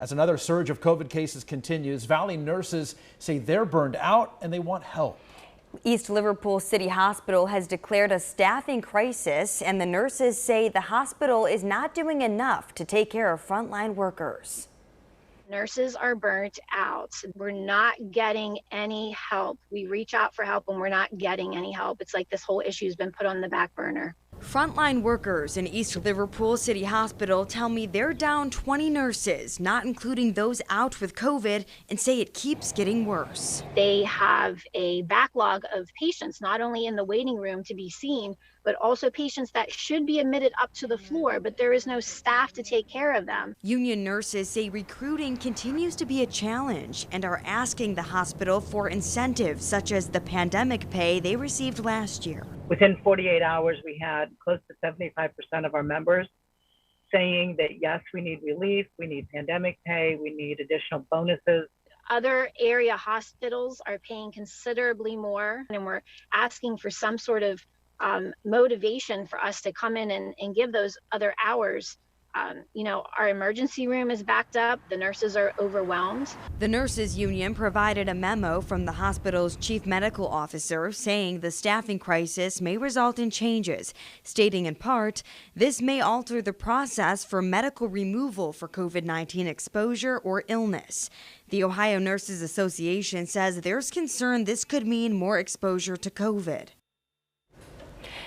As another surge of COVID cases continues, Valley nurses say they're burned out and they want help. East Liverpool City Hospital has declared a staffing crisis, and the nurses say the hospital is not doing enough to take care of frontline workers. Nurses are burnt out. We're not getting any help. We reach out for help and we're not getting any help. It's like this whole issue has been put on the back burner. Frontline workers in East Liverpool City Hospital tell me they're down 20 nurses, not including those out with COVID, and say it keeps getting worse. They have a backlog of patients, not only in the waiting room to be seen, but also patients that should be admitted up to the floor, but there is no staff to take care of them. Union nurses say recruiting continues to be a challenge and are asking the hospital for incentives such as the pandemic pay they received last year. Within 48 hours, we had close to 75% of our members saying that, yes, we need relief, we need pandemic pay, we need additional bonuses. Other area hospitals are paying considerably more, and we're asking for some sort of motivation for us to come in and give those other hours. Our emergency room is backed up. The nurses are overwhelmed. The nurses union provided a memo from the hospital's chief medical officer saying the staffing crisis may result in changes, stating in part, this may alter the process for medical removal for COVID-19 exposure or illness. The Ohio Nurses Association says there's concern this could mean more exposure to COVID.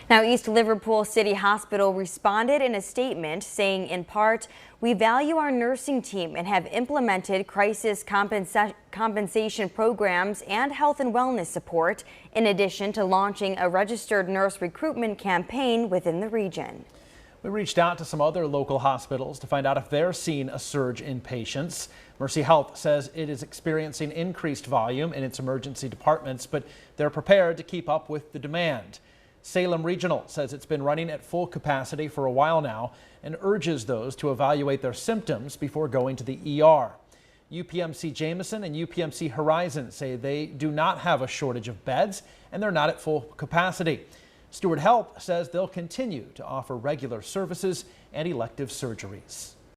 Now, East Liverpool City Hospital responded in a statement saying, in part, we value our nursing team and have implemented crisis compensation programs and health and wellness support, in addition to launching a registered nurse recruitment campaign within the region. We reached out to some other local hospitals to find out if they're seeing a surge in patients. Mercy Health says it is experiencing increased volume in its emergency departments, but they're prepared to keep up with the demand. Salem Regional says it's been running at full capacity for a while now and urges those to evaluate their symptoms before going to the ER. UPMC Jameson and UPMC Horizon say they do not have a shortage of beds and they're not at full capacity. Stewart Health says they'll continue to offer regular services and elective surgeries.